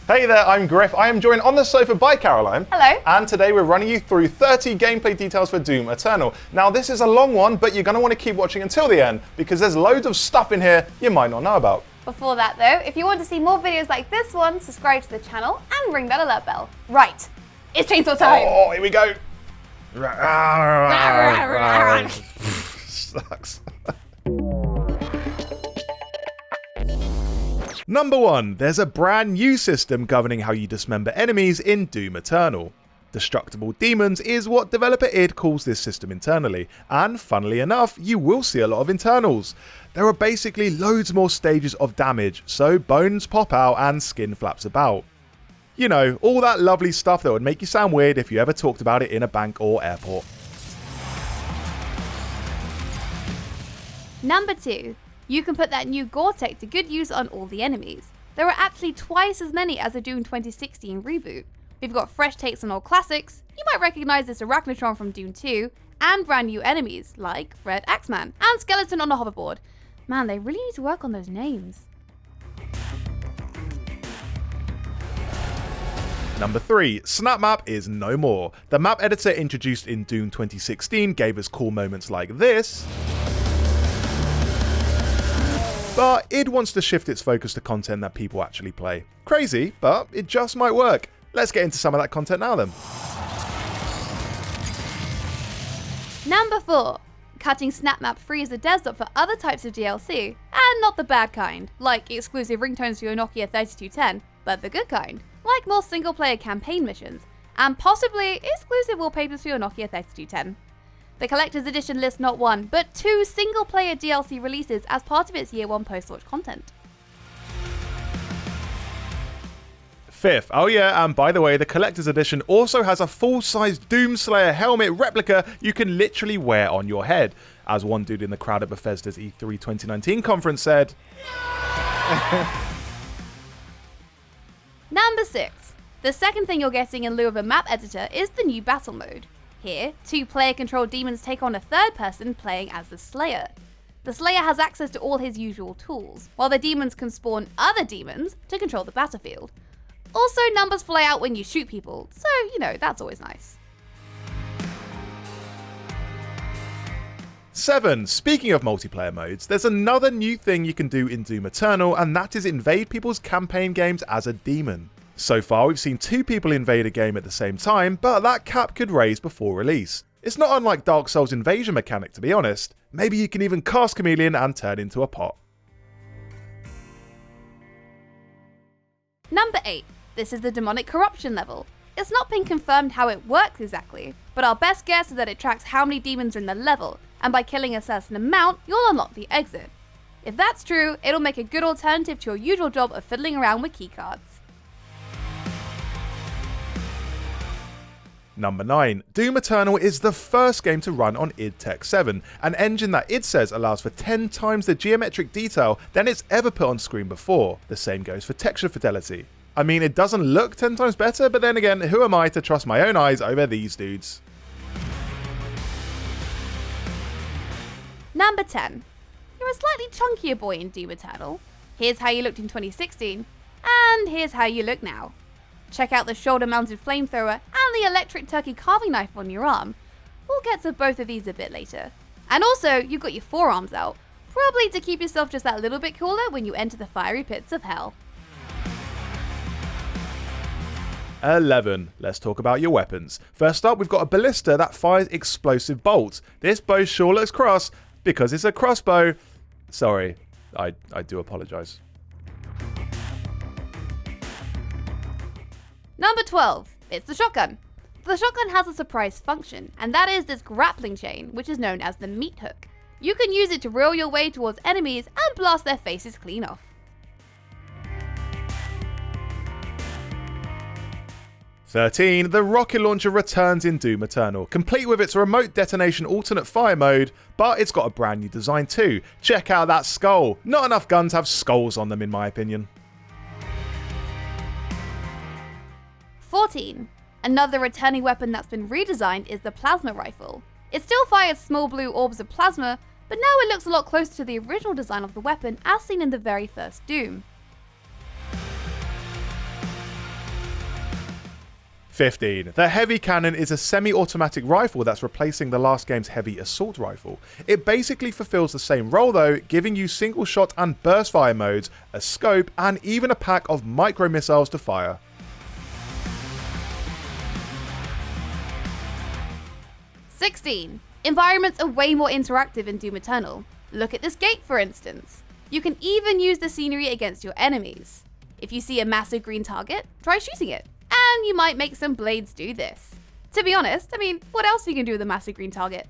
Hey there, I'm Griff. I am joined on the sofa by Caroline. Hello. And today we're running you through 30 gameplay details for Doom Eternal. Now this is a long one, but you're going to want to keep watching until the end because there's loads of stuff in here you might not know about. Before that though, if you want to see more videos like this one, subscribe to the channel and ring that alert bell. Right, it's chainsaw time. Oh, here we go. Sucks. Number 1, there's a brand new system governing how you dismember enemies in Doom Eternal. Destructible demons is what developer id calls this system internally, and funnily enough, you will see a lot of internals. There are basically loads more stages of damage, so bones pop out and skin flaps about. You know, all that lovely stuff that would make you sound weird if you ever talked about it in a bank or airport. Number 2. You can put that new gore tech to good use on all the enemies. There are actually twice as many as the Doom 2016 reboot. We've got fresh takes on old classics, you might recognise this Arachnotron from Doom 2, and brand new enemies like Red Axeman and Skeleton on a hoverboard. Man, they really need to work on those names. Number 3, SnapMap is no more. The map editor introduced in Doom 2016 gave us cool moments like this, but id wants to shift its focus to content that people actually play. Crazy, but it just might work. Let's get into some of that content now then. Number 4. Cutting SnapMap free as a desktop for other types of DLC, and not the bad kind, like exclusive ringtones for your Nokia 3210, but the good kind, like more single-player campaign missions, and possibly exclusive wallpapers for your Nokia 3210. The Collector's Edition lists not one, but 2 single-player DLC releases as part of its Year 1 post-launch content. 5th, oh yeah, and by the way, the Collector's Edition also has a full-size Doomslayer helmet replica you can literally wear on your head. As one dude in the crowd at Bethesda's E3 2019 conference said. Number 6. The second thing you're getting in lieu of a map editor is the new Battlemode. Here, 2 player-controlled demons take on a third person playing as the Slayer. The Slayer has access to all his usual tools, while the demons can spawn other demons to control the battlefield. Also, numbers fly out when you shoot people, so, you know, that's always nice. 7. Speaking of multiplayer modes, there's another new thing you can do in Doom Eternal, and that is invade people's campaign games as a demon. So far, we've seen 2 people invade a game at the same time, but that cap could raise before release. It's not unlike Dark Souls' invasion mechanic, to be honest. Maybe you can even cast Chameleon and turn into a pot. Number 8. This is the demonic corruption level. It's not been confirmed how it works exactly, but our best guess is that it tracks how many demons are in the level, and by killing a certain amount, you'll unlock the exit. If that's true, it'll make a good alternative to your usual job of fiddling around with keycards. Number 9. Doom Eternal is the first game to run on id Tech 7, an engine that id says allows for 10 times the geometric detail than it's ever put on screen before. The same goes for texture fidelity. I mean, it doesn't look 10 times better, but then again, who am I to trust my own eyes over these dudes? Number 10. You're a slightly chunkier boy in Doom Eternal. Here's how you looked in 2016, and here's how you look now. Check out the shoulder-mounted flamethrower and the electric turkey carving knife on your arm. We'll get to both of these a bit later. And also, you've got your forearms out, probably to keep yourself just that little bit cooler when you enter the fiery pits of hell. 11. Let's talk about your weapons. First up, we've got a Ballista that fires explosive bolts. This bow sure looks cross because it's a crossbow. Sorry, I do apologise. Number 12. It's the shotgun. The shotgun has a surprise function, and that is this grappling chain, which is known as the meat hook. You can use it to reel your way towards enemies and blast their faces clean off. 13. The rocket launcher returns in Doom Eternal, complete with its remote detonation alternate fire mode, but it's got a brand new design too. Check out that skull. Not enough guns have skulls on them in my opinion. 14. Another returning weapon that's been redesigned is the plasma rifle. It still fires small blue orbs of plasma, but now it looks a lot closer to the original design of the weapon as seen in the very first Doom. 15. The heavy cannon is a semi-automatic rifle that's replacing the last game's heavy assault rifle. It basically fulfills the same role though, giving you single shot and burst fire modes, a scope, and even a pack of micro missiles to fire. 16. Environments are way more interactive in Doom Eternal. Look at this gate for instance. You can even use the scenery against your enemies. If you see a massive green target, try shooting it. And you might make some blades do this. To be honest, I mean, what else are you going to do with a massive green target?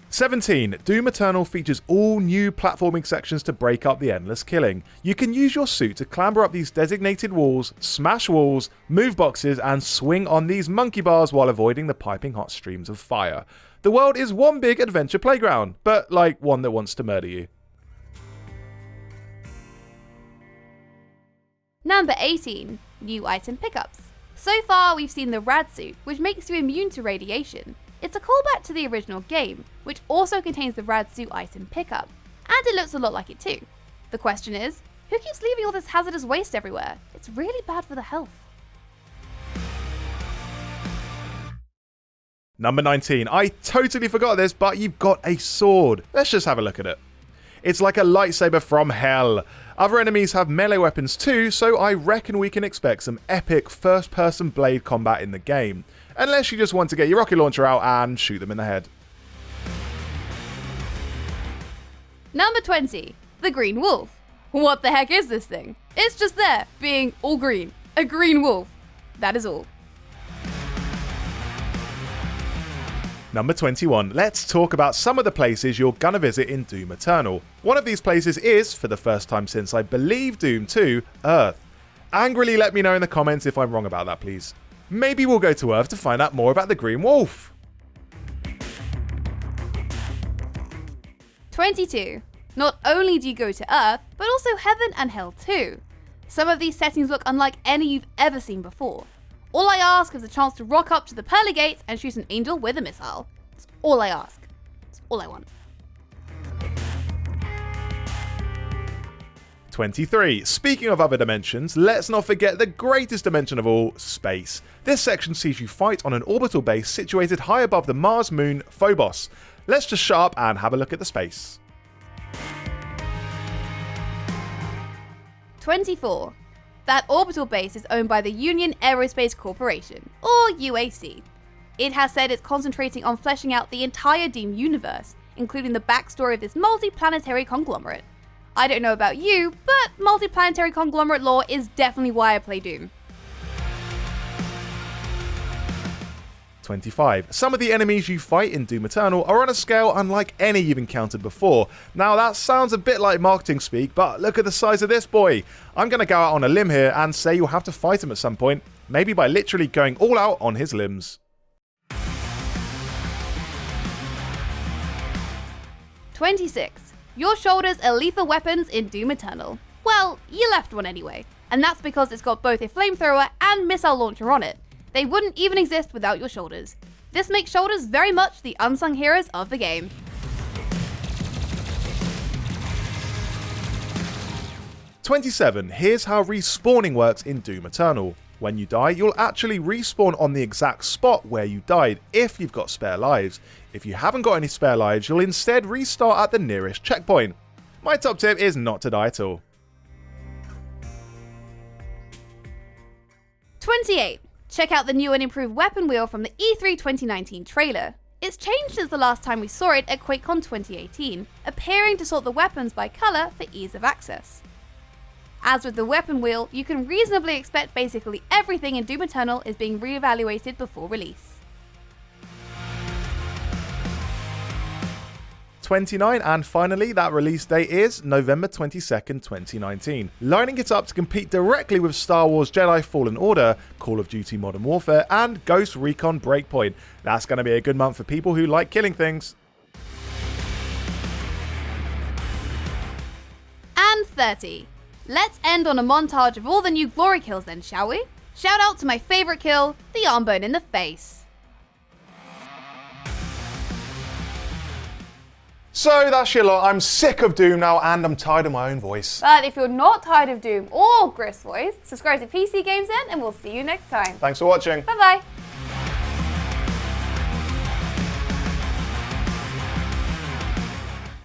17. Doom Eternal features all new platforming sections to break up the endless killing. You can use your suit to clamber up these designated walls, smash walls, move boxes, and swing on these monkey bars while avoiding the piping hot streams of fire. The world is one big adventure playground, but like one that wants to murder you. Number 18. New item pickups. So far we've seen the rad suit, which makes you immune to radiation. It's a callback to the original game, which also contains the rad suit item pickup, and it looks a lot like it too. The question is, who keeps leaving all this hazardous waste everywhere? It's really bad for the health. Number 19. I totally forgot this, but you've got a sword. Let's just have a look at it. It's like a lightsaber from hell. Other enemies have melee weapons too, so I reckon we can expect some epic first-person blade combat in the game. Unless you just want to get your rocket launcher out and shoot them in the head. Number 20. The Green Wolf. What the heck is this thing? It's just there, being all green. A green wolf. That is all. Number 21. Let's talk about some of the places you're gonna visit in Doom Eternal. One of these places is, for the first time since I believe Doom 2, Earth. Angrily let me know in the comments if I'm wrong about that, please. Maybe we'll go to Earth to find out more about the Green Wolf. 22. Not only do you go to Earth, but also Heaven and Hell too. Some of these settings look unlike any you've ever seen before. All I ask is a chance to rock up to the pearly gates and shoot an angel with a missile. That's all I ask. That's all I want. 23. Speaking of other dimensions, let's not forget the greatest dimension of all, space. This section sees you fight on an orbital base situated high above the Mars moon Phobos. Let's just shut up and have a look at the space. 24. That orbital base is owned by the Union Aerospace Corporation, or UAC. It has said it's concentrating on fleshing out the entire Doom universe, including the backstory of this multi-planetary conglomerate. I don't know about you, but multi-planetary conglomerate lore is definitely why I play Doom. 25. Some of the enemies you fight in Doom Eternal are on a scale unlike any you've encountered before. Now that sounds a bit like marketing speak, but look at the size of this boy. I'm going to go out on a limb here and say you'll have to fight him at some point, maybe by literally going all out on his limbs. 26. Your shoulders are lethal weapons in Doom Eternal. Well, you left one anyway, and that's because it's got both a flamethrower and missile launcher on it. They wouldn't even exist without your shoulders. This makes shoulders very much the unsung heroes of the game. 27. Here's how respawning works in Doom Eternal. When you die, you'll actually respawn on the exact spot where you died if you've got spare lives. If you haven't got any spare lives, you'll instead restart at the nearest checkpoint. My top tip is not to die at all. 28. Check out the new and improved weapon wheel from the E3 2019 trailer. It's changed since the last time we saw it at QuakeCon 2018, appearing to sort the weapons by colour for ease of access. As with the weapon wheel, you can reasonably expect basically everything in Doom Eternal is being re-evaluated before release. 29, and finally that release date is November 22nd, 2019, lining it up to compete directly with Star Wars Jedi Fallen Order, Call of Duty Modern Warfare, and Ghost Recon Breakpoint. That's going to be a good month for people who like killing things. And 30. Let's end on a montage of all the new glory kills then, shall we? Shout out to my favourite kill, the arm bone in the face. So that's your lot. I'm sick of Doom now and I'm tired of my own voice. But if you're not tired of Doom or Griff's voice, subscribe to PCGamesN and we'll see you next time. Thanks for watching. Bye bye.